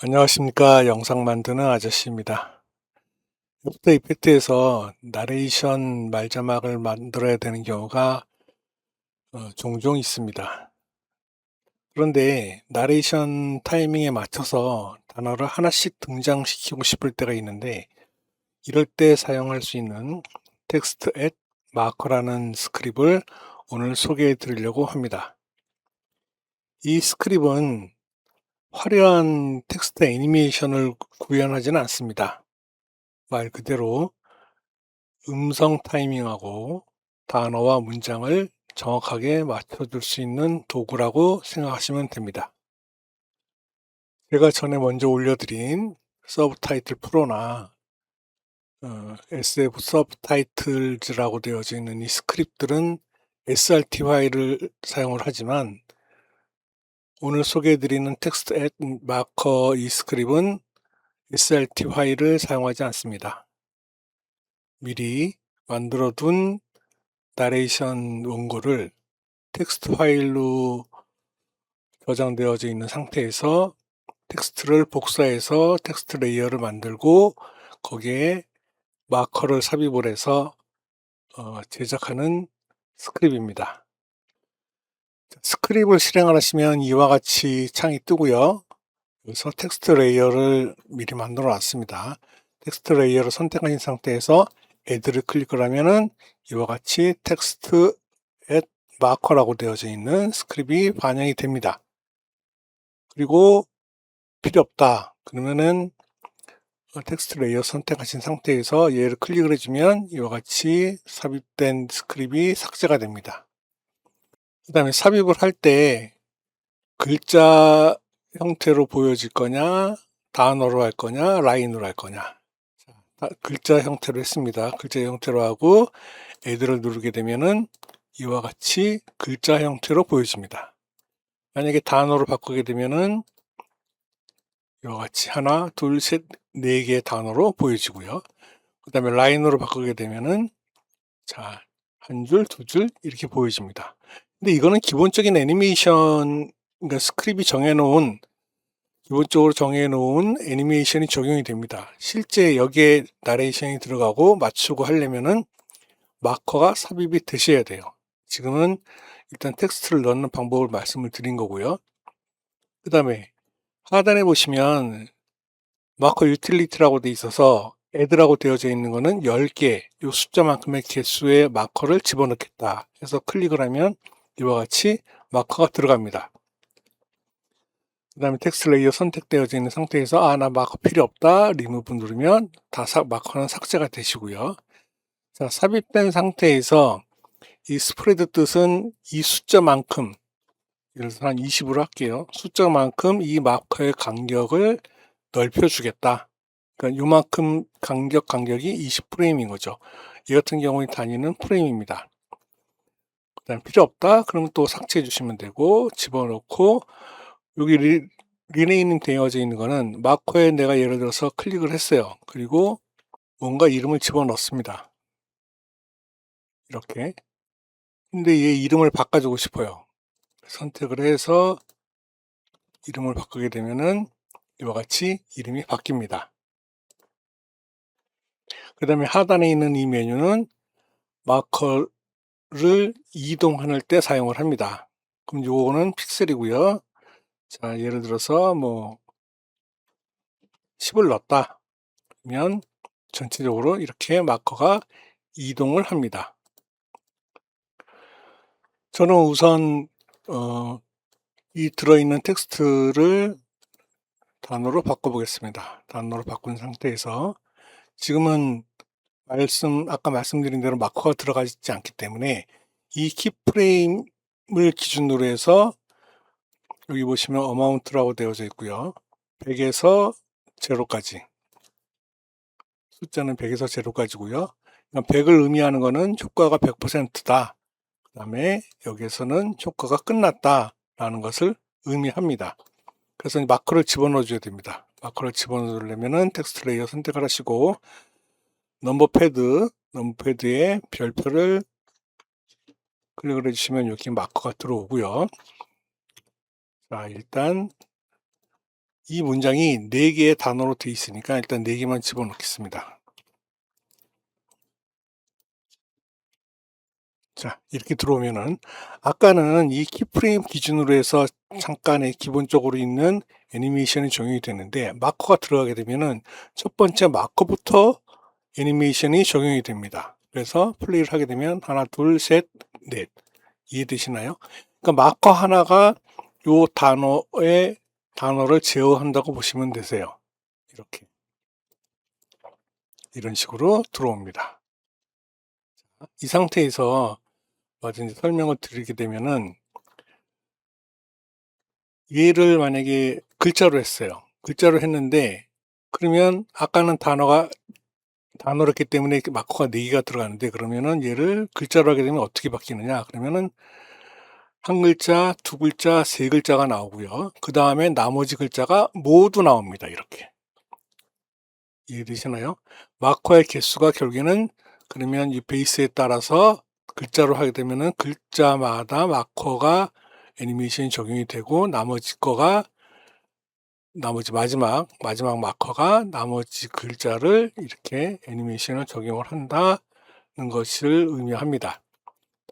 안녕하십니까. 영상 만드는 아저씨입니다. 애프터 이펙트에서 나레이션 말자막을 만들어야 되는 경우가 종종 있습니다. 그런데 나레이션 타이밍에 맞춰서 단어를 하나씩 등장시키고 싶을 때가 있는데, 이럴 때 사용할 수 있는 텍스트 앳 마커라는 스크립을 오늘 소개해 드리려고 합니다. 이 스크립은 화려한 텍스트 애니메이션을 구현하지는 않습니다. 말 그대로 음성 타이밍하고 단어와 문장을 정확하게 맞춰줄 수 있는 도구라고 생각하시면 됩니다. 제가 전에 먼저 올려드린 서브타이틀 프로나 SF 서브타이틀즈라고 되어져 있는 이 스크립트들은 SRT 파일을 사용을 하지만, 오늘 소개해드리는 텍스트 앳 마커 이 스크립은 SRT 파일을 사용하지 않습니다. 미리 만들어둔 나레이션 원고를 텍스트 파일로 저장되어져 있는 상태에서 텍스트를 복사해서 텍스트 레이어를 만들고 거기에 마커를 삽입을 해서 제작하는 스크립트입니다. 스크립트를 실행하시면 이와 같이 창이 뜨고요. 여기서 텍스트 레이어를 미리 만들어 놨습니다. 텍스트 레이어를 선택하신 상태에서 Add를 클릭을 하면은 이와 같이 텍스트 앳 마커라고 되어져 있는 스크립트이 반영이 됩니다. 그리고 필요 없다 그러면은 텍스트 레이어 선택하신 상태에서 얘를 클릭을 해주면 이와 같이 삽입된 스크립트이 삭제가 됩니다. 그 다음에 삽입을 할 때 글자 형태로 보여질 거냐, 단어로 할 거냐, 라인으로 할 거냐. 글자 형태로 했습니다. 글자 형태로 하고 Add를 누르게 되면은 이와 같이 글자 형태로 보여집니다. 만약에 단어로 바꾸게 되면은 이와 같이 하나, 둘, 셋, 네 개의 단어로 보여지고요. 그 다음에 라인으로 바꾸게 되면은 자, 한 줄, 두 줄 이렇게 보여집니다. 근데 이거는 기본적인 애니메이션, 그러니까 스크립이 기본적으로 정해놓은 애니메이션이 적용이 됩니다. 실제 여기에 나레이션이 들어가고 맞추고 하려면은 마커가 삽입이 되셔야 돼요. 지금은 일단 텍스트를 넣는 방법을 말씀을 드린 거고요. 그 다음에 하단에 보시면 마커 유틸리티라고 돼 있어서 Add라고 되어져 있는 거는 10개, 이 숫자만큼의 개수의 마커를 집어넣겠다 해서 클릭을 하면 이와 같이 마커가 들어갑니다. 그 다음에 텍스트 레이어 선택되어져 있는 상태에서 나 마커 필요 없다 리무브 누르면 마커는 삭제가 되시고요. 자, 삽입된 상태에서 이 스프레드 뜻은 이 숫자만큼, 예를 들어서 한 20으로 할게요. 숫자만큼 이 마커의 간격을 넓혀주겠다. 그러니까 요만큼 간격이 20프레임인 거죠. 이 같은 경우에 단위는 프레임입니다. 그 다음 필요 없다 그러면 또 삭제해 주시면 되고, 집어넣고 여기 리네이밍 되어져 있는 거는 마커에 내가 예를 들어서 클릭을 했어요. 그리고 뭔가 이름을 집어넣습니다. 이렇게. 근데 얘 이름을 바꿔주고 싶어요. 선택을 해서 이름을 바꾸게 되면은 이와 같이 이름이 바뀝니다. 그 다음에 하단에 있는 이 메뉴는 마커를 이동할 때 사용을 합니다. 그럼 요거는 픽셀이고요. 자, 예를 들어서 뭐 10을 넣었다 그러면 전체적으로 이렇게 마커가 이동을 합니다. 저는 우선 이 들어있는 텍스트를 단어로 바꿔보겠습니다. 단어로 바꾼 상태에서 지금은 아까 말씀드린 대로 마커가 들어가지 않기 때문에 이 키프레임을 기준으로 해서 여기 보시면 어마운트라고 되어져 있고요. 100에서 0까지. 숫자는 100에서 0까지고요. 100을 의미하는 것은 효과가 100%다. 그 다음에 여기에서는 효과가 끝났다라는 것을 의미합니다. 그래서 마커를 집어넣어 줘야 됩니다. 마커를 집어넣으려면 텍스트 레이어 선택을 하시고 넘버패드에 별표를 클릭을 해주시면 여기 마커가 들어오고요. 자, 일단 이 문장이 4개의 단어로 되어 있으니까 일단 4개만 집어넣겠습니다. 자, 이렇게 들어오면은 아까는 이 키프레임 기준으로 해서 잠깐의 기본적으로 있는 애니메이션이 적용이 되는데 마커가 들어가게 되면은 첫 번째 마커부터 애니메이션이 적용이 됩니다. 그래서 플레이를 하게 되면 하나, 둘, 셋, 넷. 이해되시나요? 그러니까 마커 하나가 요 단어를 제어한다고 보시면 되세요. 이렇게. 이런 식으로 들어옵니다. 이 상태에서 이제 설명을 드리게 되면은 얘를 만약에 글자로 했어요. 글자로 했는데 그러면 아까는 단어였기 때문에 마커가 4개가 들어가는데 그러면은 얘를 글자로 하게 되면 어떻게 바뀌느냐? 그러면은 한 글자, 두 글자, 세 글자가 나오고요. 그 다음에 나머지 글자가 모두 나옵니다. 이렇게. 이해되시나요? 마커의 개수가 결국에는 그러면 이 베이스에 따라서 글자로 하게 되면은 글자마다 마커가 애니메이션이 적용이 되고 나머지 마지막 마커가 나머지 글자를 이렇게 애니메이션을 적용을 한다는 것을 의미합니다.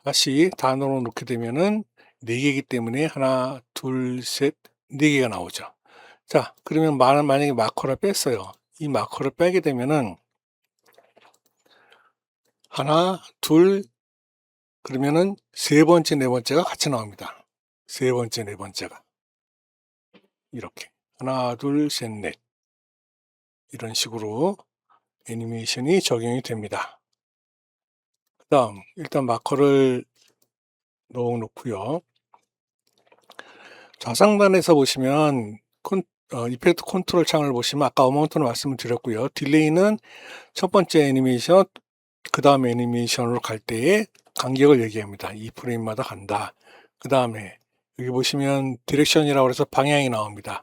다시 단어로 놓게 되면은 4개이기 때문에 하나, 둘, 셋, 4개가 나오죠. 자, 그러면 만약에 마커를 뺐어요. 이 마커를 빼게 되면은 하나, 둘, 그러면은 세 번째, 네 번째가 같이 나옵니다. 세 번째, 네 번째가. 이렇게. 하나, 둘, 셋, 넷. 이런 식으로 애니메이션이 적용이 됩니다. 그 다음, 일단 마커를 넣어놓고요. 좌상단에서 보시면 이펙트 컨트롤 창을 보시면 아까 어마운트는 말씀을 드렸고요. 딜레이는 첫 번째 애니메이션, 그 다음 애니메이션으로 갈 때의 간격을 얘기합니다. 이 프레임마다 간다. 그 다음에 여기 보시면 디렉션이라고 해서 방향이 나옵니다.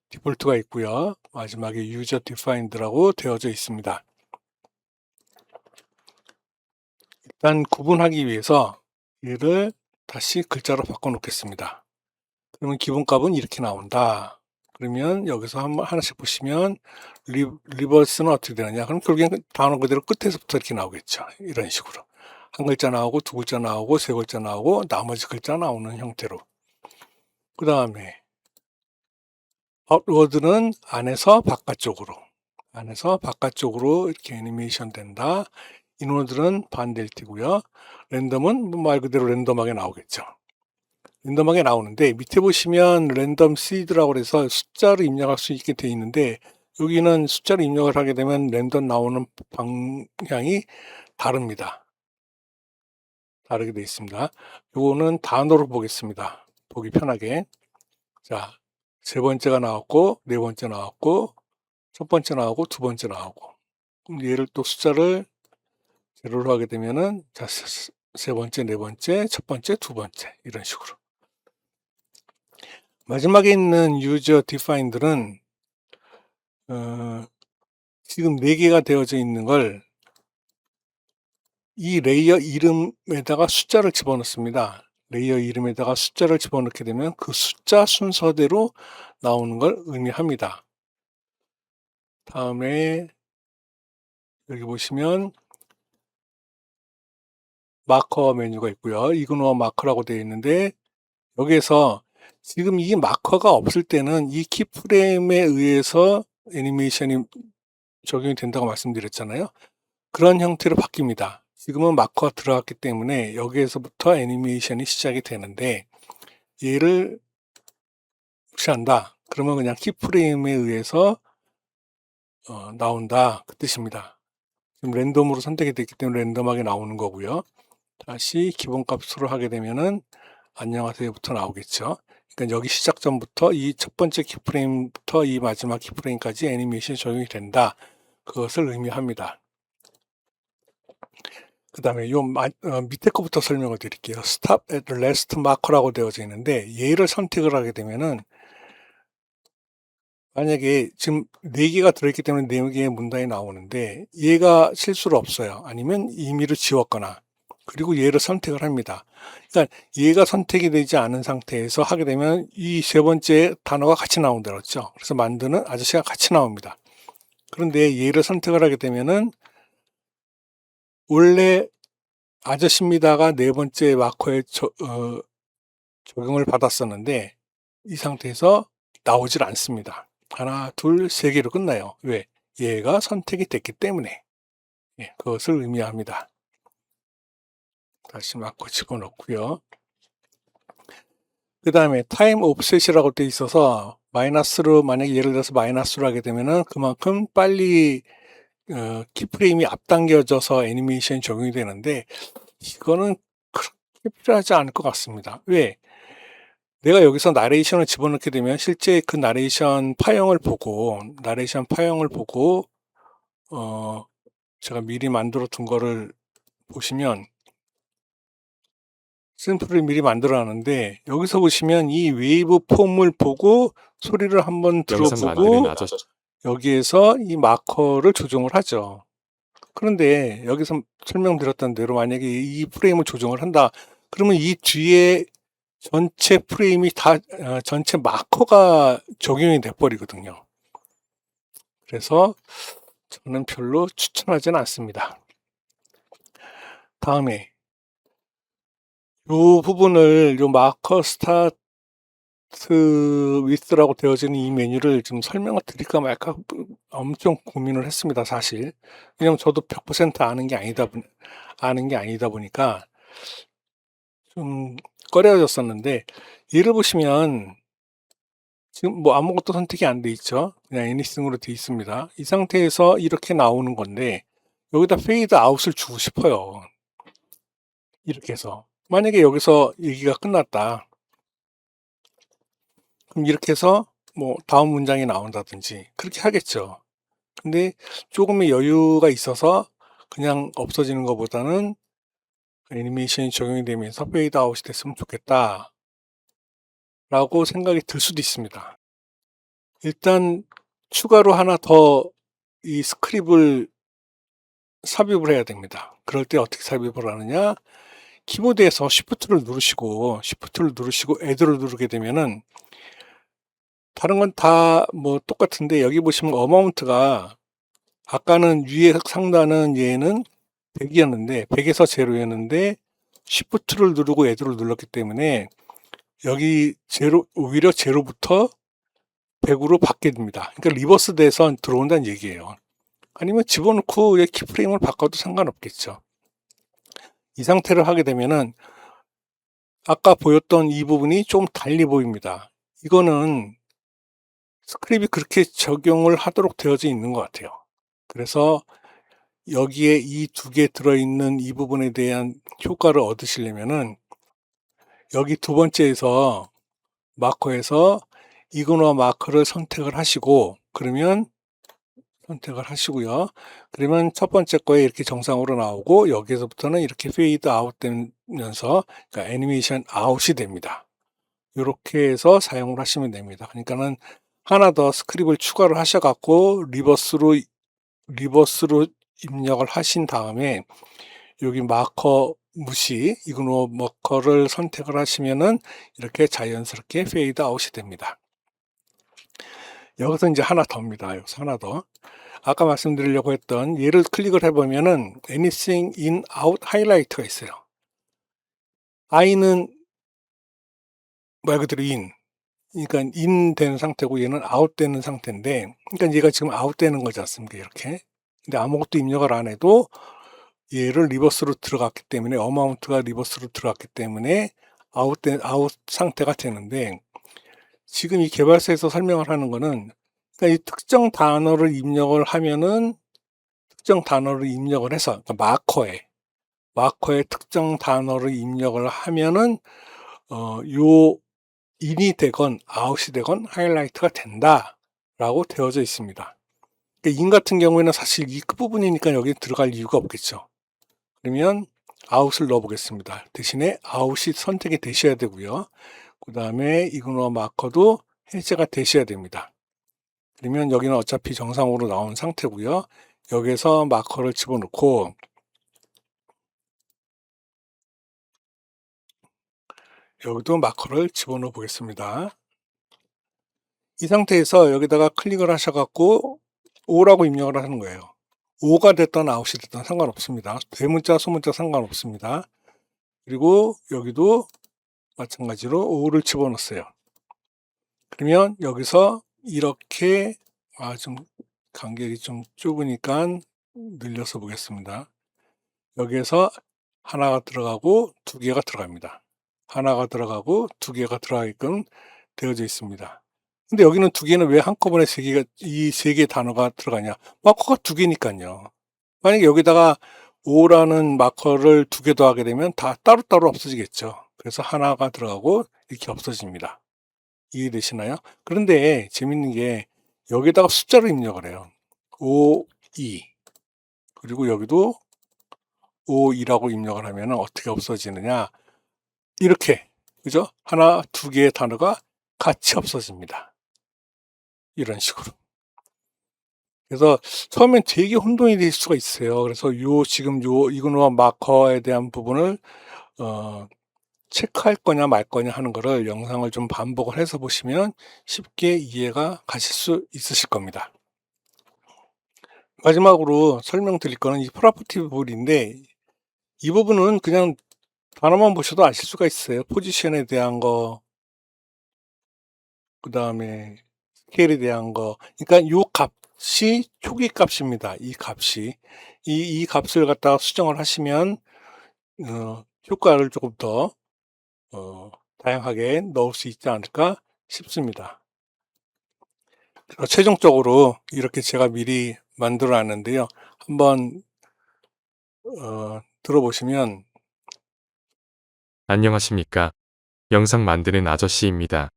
디폴트가 있고요. 마지막에 유저 디파인드라고 되어져 있습니다. 일단 구분하기 위해서 얘를 다시 글자로 바꿔 놓겠습니다. 그러면 기본값은 이렇게 나온다. 그러면 여기서 하나씩 보시면 리버스는 어떻게 되느냐. 그럼 결국엔 단어 그대로 끝에서부터 이렇게 나오겠죠. 이런 식으로. 한 글자 나오고 두 글자 나오고 세 글자 나오고 나머지 글자 나오는 형태로. 그 다음에 아웃워드는 안에서 바깥쪽으로 이렇게 애니메이션 된다. 인워드는 반대일 테고요. 랜덤은 말 그대로 랜덤하게 나오겠죠. 랜덤하게 나오는데 밑에 보시면 랜덤 시드라고 해서 숫자를 입력할 수 있게 되어 있는데 여기는 숫자를 입력을 하게 되면 랜덤 나오는 방향이 다릅니다. 다르게 되어 있습니다. 요거는 단어로 보겠습니다. 보기 편하게. 자, 세 번째가 나왔고 네 번째 나왔고 첫 번째 나오고 두 번째 나오고 그럼 얘를 또 숫자를 제로로 하게 되면은 자, 세 번째, 네 번째, 첫 번째, 두 번째 이런 식으로. 마지막에 있는 user defined는 지금 4개가 되어져 있는 걸 이 레이어 이름에다가 숫자를 집어넣습니다. 레이어 이름에다가 숫자를 집어넣게 되면 그 숫자 순서대로 나오는 걸 의미합니다. 다음에 여기 보시면 마커 메뉴가 있고요. 이그노어 마커라고 되어 있는데 여기에서 지금 이 마커가 없을 때는 이 키프레임에 의해서 애니메이션이 적용이 된다고 말씀드렸잖아요. 그런 형태로 바뀝니다. 지금은 마커가 들어갔기 때문에 여기에서부터 애니메이션이 시작이 되는데 얘를 무시한다. 그러면 그냥 키프레임에 의해서 나온다. 그 뜻입니다. 지금 랜덤으로 선택이 됐기 때문에 랜덤하게 나오는 거고요. 다시 기본값으로 하게 되면은 안녕하세요부터 나오겠죠. 그러니까 여기 시작점부터 이 첫 번째 키프레임부터 이 마지막 키프레임까지 애니메이션이 적용이 된다. 그것을 의미합니다. 그 다음에 밑에 거부터 설명을 드릴게요. Stop at the last marker라고 되어져 있는데 얘를 선택을 하게 되면은 만약에 지금 4개가 들어있기 때문에 4개의 문단이 나오는데 얘가 실수로 없어요. 아니면 임의로 지웠거나 그리고 얘를 선택을 합니다. 그러니까 얘가 선택이 되지 않은 상태에서 하게 되면 이 세 번째 단어가 같이 나온다 그랬죠. 그래서 만드는 아저씨가 같이 나옵니다. 그런데 얘를 선택을 하게 되면은 원래 아저씨입니다가 네 번째 마커에 적용을 받았었는데 이 상태에서 나오질 않습니다. 하나, 둘, 세 개로 끝나요. 왜? 얘가 선택이 됐기 때문에. 예, 그것을 의미합니다. 다시 마커 집어넣고요. 그 다음에 타임 옵셋이라고 돼 있어서 마이너스로, 만약에 예를 들어서 마이너스로 하게 되면은 그만큼 빨리 키프레임이 앞당겨져서 애니메이션이 적용이 되는데 이거는 그렇게 필요하지 않을 것 같습니다. 왜? 내가 여기서 나레이션을 집어넣게 되면 실제 그 나레이션 파형을 보고 제가 미리 만들어 둔 거를 보시면 샘플을 미리 만들어 놨는데 여기서 보시면 이 웨이브 폼을 보고 소리를 한번 들어보고 여기에서 이 마커를 조정을 하죠. 그런데 여기서 설명드렸던 대로 만약에 이 프레임을 조정을 한다. 그러면 이 뒤에 전체 프레임이 다 전체 마커가 적용이 돼 버리거든요. 그래서 저는 별로 추천하지는 않습니다. 다음에 이 부분을 요 마커 스타트 위스라고 되어지는 이 메뉴를 좀 설명을 드릴까 말까 엄청 고민을 했습니다, 사실. 왜냐면 저도 100% 아는 게 아니다 보니까 좀 꺼려졌었는데, 예를 보시면 지금 뭐 아무것도 선택이 안 돼 있죠. 그냥 애니싱으로 돼 있습니다. 이 상태에서 이렇게 나오는 건데 여기다 페이드 아웃을 주고 싶어요. 이렇게 해서 만약에 여기서 얘기가 끝났다. 그럼 이렇게 해서 뭐 다음 문장이 나온다든지 그렇게 하겠죠. 근데 조금의 여유가 있어서 그냥 없어지는 것보다는 애니메이션이 적용이 되면서 페이드 아웃이 됐으면 좋겠다 라고 생각이 들 수도 있습니다. 일단 추가로 하나 더 이 스크립을 삽입을 해야 됩니다. 그럴 때 어떻게 삽입을 하느냐? 키보드에서 Shift를 누르시고 Add를 누르게 되면은 다른 건 다 뭐 똑같은데 여기 보시면 어마운트가 아까는 위에 상단은 얘는 100이었는데 100에서 0였는데 Shift를 누르고 Add를 눌렀기 때문에 여기 오히려 0부터 100으로 바뀌게 됩니다. 그러니까 리버스 돼서 들어온다는 얘기예요. 아니면 집어넣고 키프레임을 바꿔도 상관없겠죠. 이 상태를 하게 되면은 아까 보였던 이 부분이 좀 달리 보입니다. 이거는 스크립이 그렇게 적용을 하도록 되어져 있는 것 같아요. 그래서 여기에 이 두 개 들어있는 이 부분에 대한 효과를 얻으시려면은 여기 두 번째에서 마커에서 이그노 마커를 선택을 하시고 그러면 선택을 하시고요. 그러면 첫 번째 거에 이렇게 정상으로 나오고 여기서부터는 이렇게 페이드 아웃 되면서 그러니까 애니메이션 아웃이 됩니다. 이렇게 해서 사용을 하시면 됩니다. 그러니까는 하나 더 스크립을 추가를 하셔갖고 리버스로 입력을 하신 다음에 여기 마커 무시 이그노 마커를 선택을 하시면은 이렇게 자연스럽게 페이드 아웃이 됩니다. 여기서 이제 하나 더입니다. 여기서 하나 더. 아까 말씀드리려고 했던 얘를 클릭을 해보면은 Anything in Out 하이라이트가 있어요. I는 말 그대로 in, 그러니까 in 되는 상태고 얘는 out 되는 상태인데, 그러니까 얘가 지금 out 되는 거지 않습니까? 이렇게. 근데 아무것도 입력을 안 해도 얘를 리버스로 들어갔기 때문에 어마운트가 리버스로 들어갔기 때문에 아웃 상태가 되는데 지금 이 개발사에서 설명을 하는 거는 그러니까 이 특정 단어를 입력을 하면은 특정 단어를 입력을 해서 그러니까 마커에 특정 단어를 입력을 하면은 요 인이 되건 아웃이 되건 하이라이트가 된다라고 되어져 있습니다. 그러니까 인 같은 경우에는 사실 이 끝부분이니까 여기 들어갈 이유가 없겠죠. 그러면 아웃을 넣어 보겠습니다. 대신에 아웃이 선택이 되셔야 되고요. 그 다음에 이그노 마커도 해제가 되셔야 됩니다. 그러면 여기는 어차피 정상으로 나온 상태고요. 여기에서 마커를 집어넣고 여기도 마커를 집어넣어 보겠습니다. 이 상태에서 여기다가 클릭을 하셔갖고 5라고 입력을 하는 거예요. 5가 됐던 9이 됐던 상관없습니다. 대문자, 소문자 상관없습니다. 그리고 여기도 마찬가지로 5를 집어넣었어요. 그러면 여기서 이렇게 좀 간격이 좀 좁으니까 늘려서 보겠습니다. 여기에서 하나가 들어가고 두 개가 들어갑니다. 하나가 들어가고 두 개가 들어가게끔 되어져 있습니다. 근데 여기는 두 개는 왜 한꺼번에 이 세 개의 단어가 들어가냐? 마커가 두 개니까요. 만약에 여기다가 5라는 마커를 두 개 더하게 되면 다 따로따로 없어지겠죠. 그래서 하나가 들어가고 이렇게 없어집니다. 이해되시나요? 그런데 재밌는 게 여기다가 숫자로 입력을 해요. 5, 2. 그리고 여기도 5, 2라고 입력을 하면 어떻게 없어지느냐? 이렇게, 그죠? 하나, 두 개의 단어가 같이 없어집니다. 이런 식으로. 그래서 처음엔 되게 혼동이 될 수가 있어요. 그래서 지금 이거와 마커에 대한 부분을 체크할 거냐 말 거냐 하는 거를 영상을 좀 반복을 해서 보시면 쉽게 이해가 가실 수 있으실 겁니다. 마지막으로 설명드릴 거는 이 프로퍼티 부분인데, 이 부분은 그냥 단어만 보셔도 아실 수가 있어요. 포지션에 대한 거, 그 다음에 스케일에 대한 거. 그러니까 이 값이 초기 값입니다. 이 값이. 이 값을 갖다가 수정을 하시면 효과를 조금 더 다양하게 넣을 수 있지 않을까 싶습니다. 최종적으로 이렇게 제가 미리 만들어 놨는데요. 한번 들어보시면. 안녕하십니까. 영상 만드는 아저씨입니다.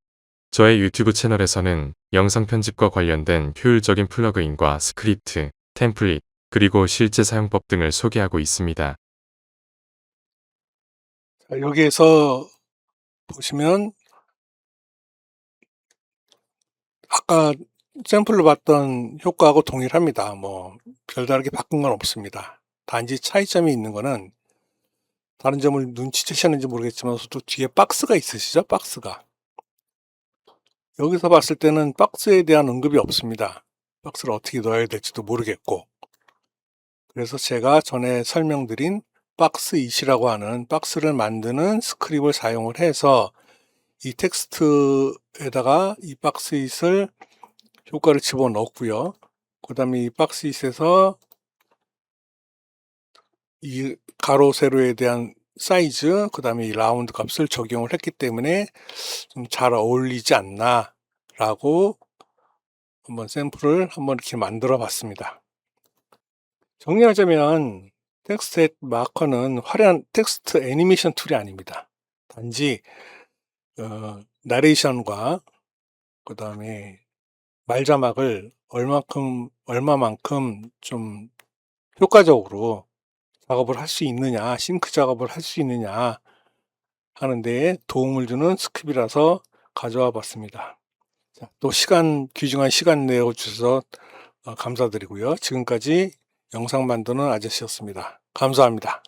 저의 유튜브 채널에서는 영상 편집과 관련된 효율적인 플러그인과 스크립트, 템플릿, 그리고 실제 사용법 등을 소개하고 있습니다. 여기에서 보시면 아까 샘플로 봤던 효과하고 동일합니다. 뭐 별다르게 바꾼 건 없습니다. 단지 차이점이 있는 거는, 다른 점을 눈치채셨는지 모르겠지만 또 뒤에 박스가 있으시죠? 박스가. 여기서 봤을 때는 박스에 대한 언급이 없습니다. 박스를 어떻게 넣어야 될지도 모르겠고. 그래서 제가 전에 설명드린 박스잇이라고 하는 박스를 만드는 스크립트를 사용을 해서 이 텍스트에다가 이 박스잇을 효과를 집어넣고요. 그 다음에 이 박스잇에서 이 가로 세로에 대한 사이즈, 그 다음에 이 라운드 값을 적용을 했기 때문에 좀 잘 어울리지 않나 라고 한번 샘플을 한번 이렇게 만들어 봤습니다. 정리하자면 텍스트 마커는 화려한 텍스트 애니메이션 툴이 아닙니다. 단지 나레이션과 그 다음에 말자막을 얼마만큼 좀 효과적으로 작업을 할 수 있느냐, 싱크 작업을 할 수 있느냐 하는 데 도움을 주는 스크립이라서 가져와 봤습니다. 자, 또 귀중한 시간 내어주셔서 감사드리고요. 지금까지 영상 만드는 아저씨였습니다. 감사합니다.